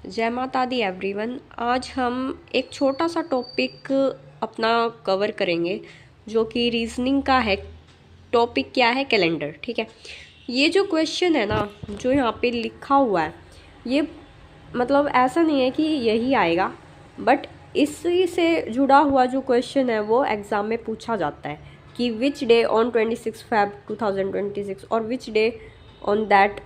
जय माता दी एवरीवन। आज हम एक छोटा सा टॉपिक अपना कवर करेंगे जो कि रीजनिंग का है। टॉपिक क्या है? कैलेंडर। ठीक है। ये जो क्वेश्चन है ना, जो यहाँ पे लिखा हुआ है, ये मतलब ऐसा नहीं है कि यही आएगा, बट इसी से जुड़ा हुआ जो क्वेश्चन है वो एग्ज़ाम में पूछा जाता है कि विच डे ऑन 26 Feb 2026 और विच डे ऑन दैट।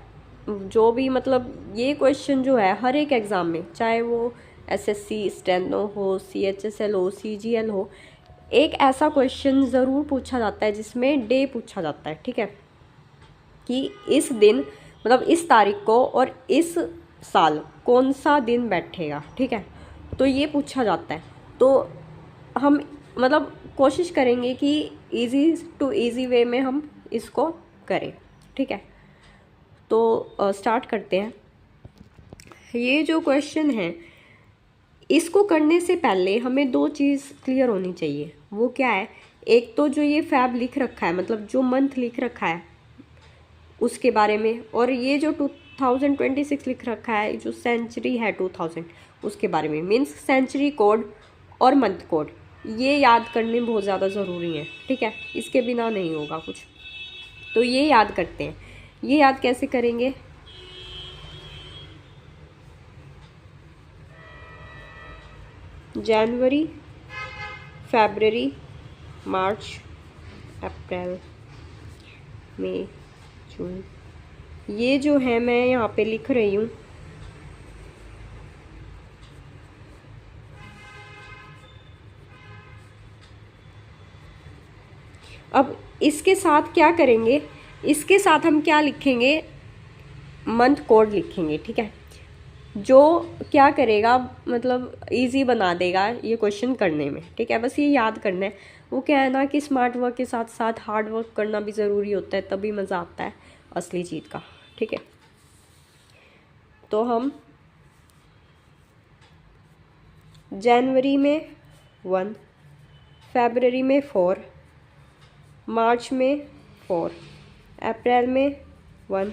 जो भी मतलब ये क्वेश्चन जो है हर एक एग्ज़ाम में, चाहे वो एसएससी स्टेनो हो, सीएचएसएल हो, सीजीएल हो, एक ऐसा क्वेश्चन ज़रूर पूछा जाता है जिसमें डे पूछा जाता है। ठीक है, कि इस दिन मतलब इस तारीख को और इस साल कौन सा दिन बैठेगा। ठीक है, तो ये पूछा जाता है। तो हम मतलब कोशिश करेंगे कि इजी टू इजी वे में हम इसको करें। ठीक है, तो स्टार्ट करते हैं। ये जो क्वेश्चन है, इसको करने से पहले हमें दो चीज़ क्लियर होनी चाहिए। वो क्या है? एक तो जो ये फैब लिख रखा है, मतलब जो मंथ लिख रखा है उसके बारे में, और ये जो 2026 लिख रखा है, जो सेंचुरी है 2000, उसके बारे में। मीन्स सेंचुरी कोड और मंथ कोड ये याद करने बहुत ज़्यादा ज़रूरी है। ठीक है, इसके बिना नहीं होगा कुछ। तो ये याद करते हैं। ये याद कैसे करेंगे? जनवरी, फरवरी, मार्च, अप्रैल, मई, जून, ये जो है मैं यहाँ पे लिख रही हूँ। अब इसके साथ क्या करेंगे? इसके साथ हम क्या लिखेंगे? मंथ कोड लिखेंगे। ठीक है, जो क्या करेगा, मतलब इजी बना देगा ये क्वेश्चन करने में। ठीक है, बस ये याद करना है। वो क्या है ना कि स्मार्ट वर्क के साथ साथ हार्ड वर्क करना भी ज़रूरी होता है, तभी मज़ा आता है असली चीज़ का। ठीक है, तो हम जनवरी में 1, फरवरी में 4, मार्च में 4, अप्रैल में 1,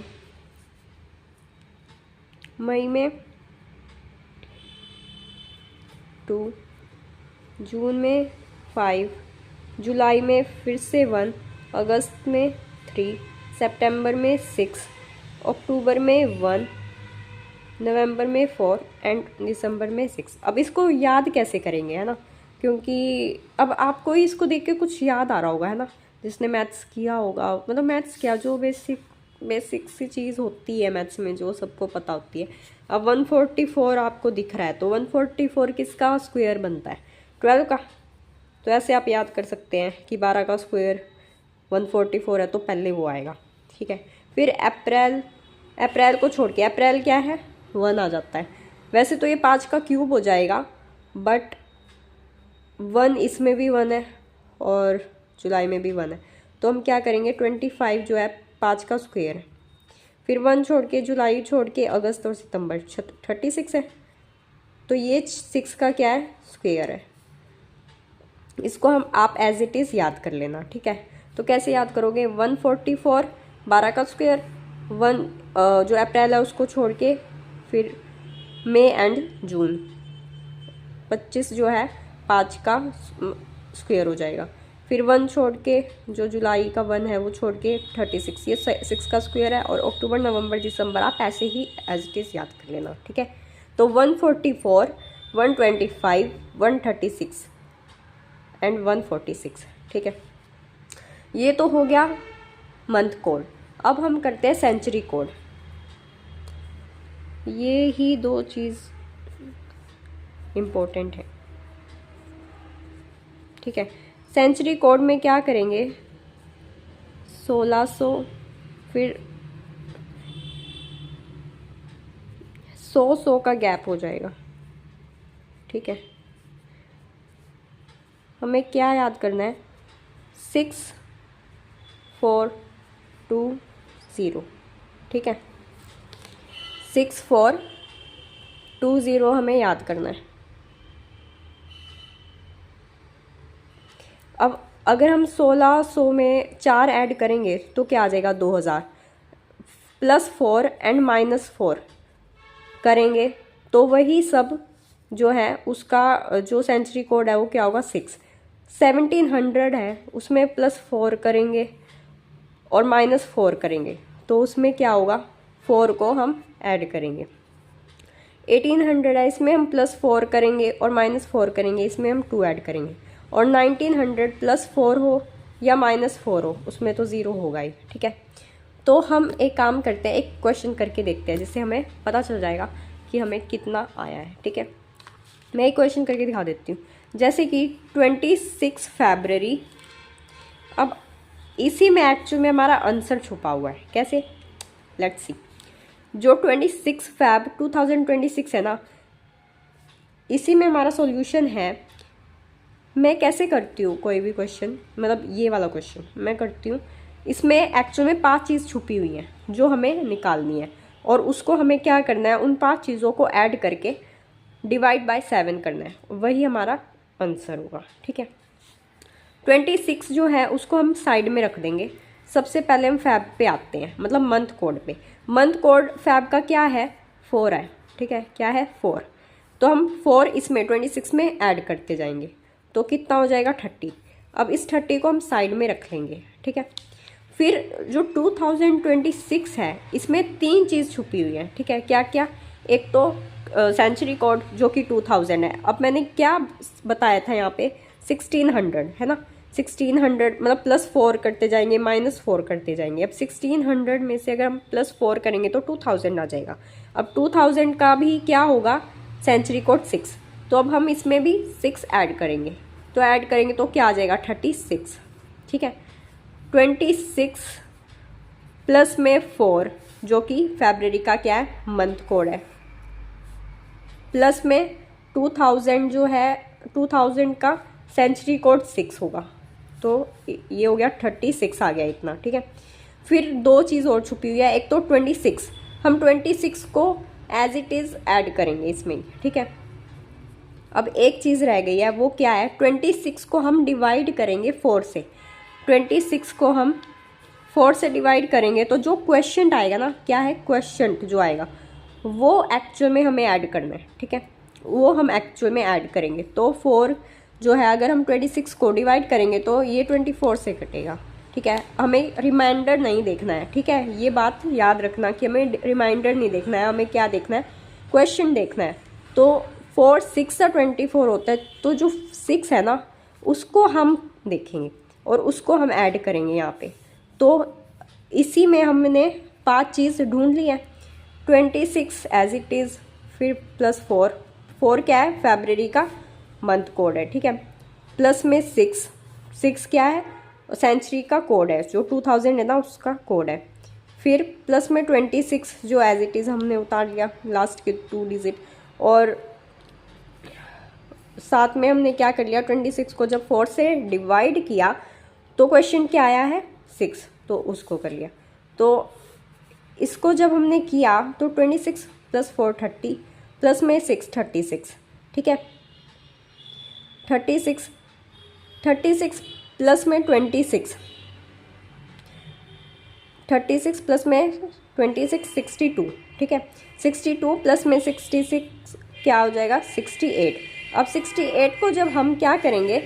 मई में 2, जून में 5, जुलाई में फिर से 1, अगस्त में 3, सितंबर में 6, अक्टूबर में 1, नवंबर में 4 एंड दिसंबर में 6। अब इसको याद कैसे करेंगे, है ना? क्योंकि अब आपको ही इसको देख के कुछ याद आ रहा होगा, है ना? जिसने मैथ्स किया होगा, मतलब मैथ्स क्या, जो बेसिक सी चीज़ होती है मैथ्स में, जो सबको पता होती है। अब 144 आपको दिख रहा है, तो 144 किसका स्क्वायर बनता है? 12 का। तो ऐसे आप याद कर सकते हैं कि 12 का स्क्वायर 144 है, तो पहले वो आएगा। ठीक है, फिर अप्रैल, अप्रैल को छोड़ के अप्रैल क्या है? 1 आ जाता है। वैसे तो ये 5 का क्यूब हो जाएगा, बट 1 इसमें भी 1 है और जुलाई में भी 1 है। तो हम क्या करेंगे? 25 जो है 5 का स्क्वायर है। फिर 1 छोड़ के, जुलाई छोड़ के, अगस्त और सितंबर 36 है। तो ये 6 का क्या है? स्क्वायर है। इसको हम आप एज इट इज़ याद कर लेना। ठीक है, तो कैसे याद करोगे? 144 12 का स्क्वायर, 1 जो अप्रैल है उसको छोड़ के, फिर मई एंड जून 25 जो है 5 का स्क्वायर हो जाएगा। फिर 1 छोड़ के, जो जुलाई का 1 है वो छोड़ के 36, ये 6 का स्क्वायर है। और अक्टूबर, नवंबर, दिसंबर आप ऐसे ही एज इट इज़ याद कर लेना। ठीक है, तो 144, 125, 136 एंड 146। ठीक है, ये तो हो गया मंथ कोड। अब हम करते हैं सेंचुरी कोड। ये ही दो चीज़ इम्पोर्टेंट है। ठीक है, सेंचुरी कोड में क्या करेंगे? 1600, फिर 100 का गैप हो जाएगा। ठीक है, हमें क्या याद करना है? 6 4 2 0। ठीक है, 6 4 2 0 हमें याद करना है। अब अगर हम 1600 में 4 ऐड करेंगे तो क्या आ जाएगा? 2000 +4 एंड -4 करेंगे तो वही सब जो है उसका जो सेंचुरी कोड है वो क्या होगा 6। 1700 है, उसमें +4 करेंगे और -4 करेंगे तो उसमें क्या होगा, 4 को हम ऐड करेंगे। 1800 है, इसमें हम +4 करेंगे और -4 करेंगे, इसमें हम 2 ऐड करेंगे। और 1900 +4 हो या -4 हो उसमें तो 0 होगा ही, ठीक है। तो हम एक काम करते हैं, एक क्वेश्चन करके देखते हैं जिससे हमें पता चल जाएगा कि हमें कितना आया है, ठीक है। मैं एक क्वेश्चन करके दिखा देती हूँ, जैसे कि 26 फरवरी। अब इसी में एक्चुअल में हमारा आंसर छुपा हुआ है, कैसे, लेट्स सी। जो 26 Feb 2026 है ना, इसी में हमारा सॉल्यूशन है। मैं कैसे करती हूँ कोई भी क्वेश्चन, मतलब ये वाला क्वेश्चन मैं करती हूँ, इसमें एक्चुअल में 5 चीज़ छुपी हुई हैं जो हमें निकालनी है, और उसको हमें क्या करना है, उन 5 चीज़ों को ऐड करके डिवाइड बाय 7 करना है, वही हमारा आंसर होगा, ठीक है। 26 जो है उसको हम साइड में रख देंगे। सबसे पहले हम फैब पे आते हैं, मतलब मंथ कोड पे। मंथ कोड फैब का क्या है, 4 है, ठीक है। क्या है, 4। तो हम 4 इसमें 26 में ऐड करते जाएंगे तो कितना हो जाएगा, 30। अब इस 30 को हम साइड में रख लेंगे, ठीक है। फिर जो 2026 है इसमें 3 चीज़ छुपी हुई है, ठीक है। क्या क्या, एक तो सेंचुरी कोड जो कि 2000 है। अब मैंने क्या बताया था यहाँ पे, 1600 है ना, 1600 मतलब +4 करते जाएंगे, -4 करते जाएंगे। अब 1600 में से अगर हम +4 करेंगे तो 2000 आ जाएगा। अब 2000 का भी क्या होगा, सेंचुरी कोड 6। तो अब हम इसमें भी 6 ऐड करेंगे, तो ऐड करेंगे तो क्या आ जाएगा, 36, ठीक है। 26 प्लस में 4 जो कि फरवरी का क्या है, मंथ कोड है, प्लस में 2000 जो है 2000 का सेंचुरी कोड 6 होगा, तो ये हो गया 36 आ गया इतना, ठीक है। फिर 2 चीज़ और छुपी हुई है, एक तो 26, हम 26 को एज इट इज़ ऐड करेंगे इसमें, ठीक है। अब एक चीज़ रह गई है, वो क्या है, 26 को हम डिवाइड करेंगे 4 से। 26 को हम 4 से डिवाइड करेंगे तो जो क्वेश्चन आएगा ना, क्या है, क्वेश्चन जो आएगा वो एक्चुअल में हमें ऐड करना है, ठीक है। वो हम एक्चुअल में ऐड करेंगे तो 4 जो है, अगर हम 26 को डिवाइड करेंगे तो ये 24 से कटेगा, ठीक है। हमें रिमाइंडर नहीं देखना है, ठीक है। ये बात याद रखना कि हमें रिमाइंडर नहीं देखना है, हमें क्या देखना है, क्वेश्चन देखना है। तो 4 6 या 24 होता है, तो जो 6 है ना उसको हम देखेंगे और उसको हम ऐड करेंगे यहाँ पे। तो इसी में हमने 5 चीज़ ढूंढ ली है। 26 एज इट इज़, फिर +4, 4 क्या है, फरवरी का मंथ कोड है, ठीक है। प्लस में 6 क्या है, सेंचुरी का कोड है, जो 2000 है ना उसका कोड है। फिर प्लस में 26 जो एज इट इज़ हमने उतार लिया लास्ट के 2 डिजिट, और साथ में हमने क्या कर लिया, 26 को जब 4 से डिवाइड किया तो क्वेश्चन क्या आया है, 6, तो उसको कर लिया। तो इसको जब हमने किया तो 26 + 4 30, प्लस में 6 36, ठीक है। 36 प्लस में 26, 36 प्लस में 26 62, ठीक है। 62 प्लस में 66 क्या हो जाएगा, 68। अब 68 को जब हम क्या करेंगे,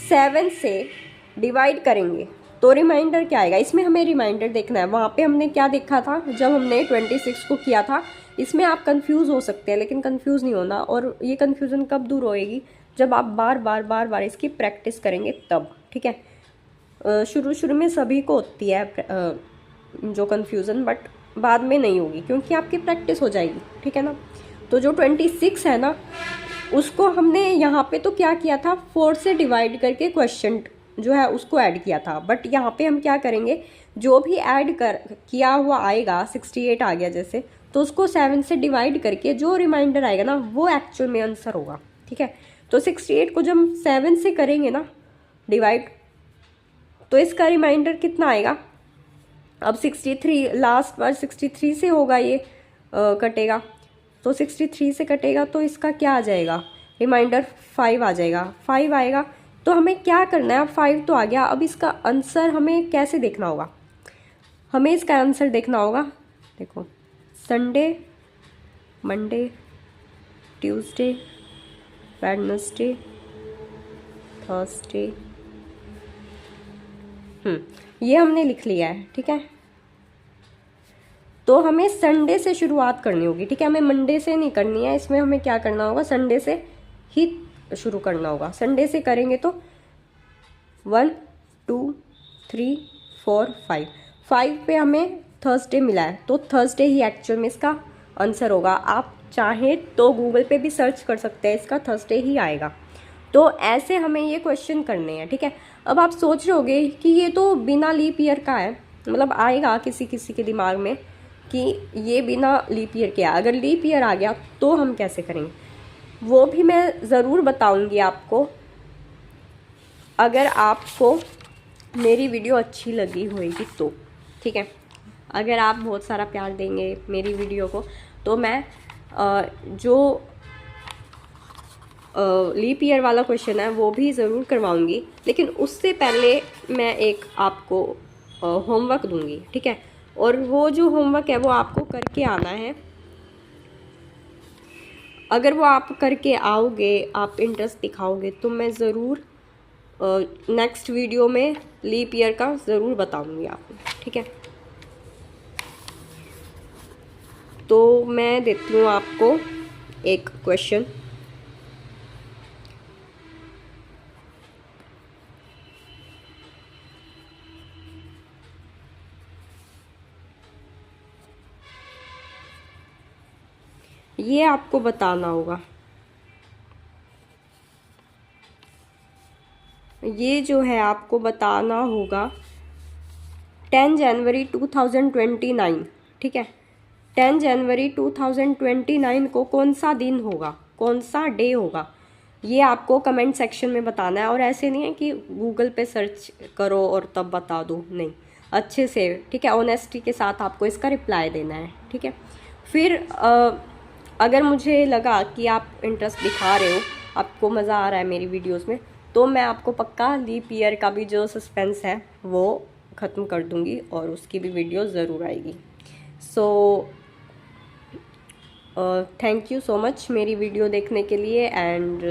7 से डिवाइड करेंगे तो रिमाइंडर क्या आएगा, इसमें हमें रिमाइंडर देखना है। वहाँ पे हमने क्या देखा था जब हमने 26 को किया था, इसमें आप कंफ्यूज हो सकते हैं लेकिन कंफ्यूज नहीं होना। और ये कंफ्यूजन कब दूर होएगी, जब आप बार बार इसकी प्रैक्टिस करेंगे तब, ठीक है। शुरू में सभी को होती है जो कंफ्यूजन, बट बाद में नहीं होगी क्योंकि आपकी प्रैक्टिस हो जाएगी, ठीक है ना। तो जो 26 है ना उसको हमने यहाँ पे तो क्या किया था, 4 से डिवाइड करके क्वेश्चन जो है उसको ऐड किया था। बट यहाँ पे हम क्या करेंगे, जो भी ऐड किया हुआ आएगा, 68 आ गया जैसे, तो उसको 7 से डिवाइड करके जो रिमाइंडर आएगा ना वो एक्चुअल में आंसर होगा, ठीक है। तो 68 को जब हम 7 से करेंगे ना डिवाइड, तो इसका रिमाइंडर कितना आएगा, अब 63 लास्ट बार 63 से होगा, ये कटेगा तो 63 से कटेगा तो इसका क्या आ जाएगा, रिमाइंडर 5 आ जाएगा, 5 आएगा। तो हमें क्या करना है, अब 5 तो आ गया, अब इसका आंसर हमें कैसे देखना होगा, हमें इसका आंसर देखना होगा, देखो Sunday, Monday, Tuesday, Wednesday, Thursday. ये हमने लिख लिया है, ठीक है। तो हमें संडे से शुरुआत करनी होगी, ठीक है। हमें मंडे से नहीं करनी है, इसमें हमें क्या करना होगा, संडे से ही शुरू करना होगा। संडे से करेंगे तो 1 2 3 4 5 पे हमें थर्सडे मिला है, तो थर्सडे ही एक्चुअल में इसका आंसर होगा। आप चाहें तो गूगल पे भी सर्च कर सकते हैं, इसका थर्सडे ही आएगा। तो ऐसे हमें ये क्वेश्चन करने हैं, ठीक है। अब आप सोच रहे होगे कि ये तो बिना लीप ईयर का है, मतलब आएगा किसी किसी के दिमाग में कि ये बिना लीप ईयर के, अगर लीप ईयर आ गया तो हम कैसे करेंगे, वो भी मैं ज़रूर बताऊंगी आपको। अगर आपको मेरी वीडियो अच्छी लगी होगी तो, ठीक है। अगर आप बहुत सारा प्यार देंगे मेरी वीडियो को तो मैं जो लीप ईयर वाला क्वेश्चन है वो भी ज़रूर करवाऊंगी, लेकिन उससे पहले मैं एक आपको होमवर्क दूंगी, ठीक है। और वो जो होमवर्क है वो आपको करके आना है। अगर वो आप करके आओगे, आप इंटरेस्ट दिखाओगे, तो मैं ज़रूर नेक्स्ट वीडियो में लीप ईयर का ज़रूर बताऊंगी आपको, ठीक है। तो मैं देती हूँ आपको एक क्वेश्चन। ये आपको बताना होगा, ये जो है आपको बताना होगा 10 जनवरी 2029, ठीक है। 10 जनवरी 2029 को कौन सा दिन होगा, कौन सा डे होगा, ये आपको कमेंट सेक्शन में बताना है। और ऐसे नहीं है कि गूगल पे सर्च करो और तब बता दो, नहीं, अच्छे से, ठीक है, ऑनेस्टी के साथ आपको इसका रिप्लाई देना है, ठीक है। फिर अगर मुझे लगा कि आप इंटरेस्ट दिखा रहे हो, आपको मज़ा आ रहा है मेरी वीडियोस में, तो मैं आपको पक्का लीप ईयर का भी जो सस्पेंस है वो ख़त्म कर दूंगी और उसकी भी वीडियो ज़रूर आएगी। So thank you so much मेरी वीडियो देखने के लिए। एंड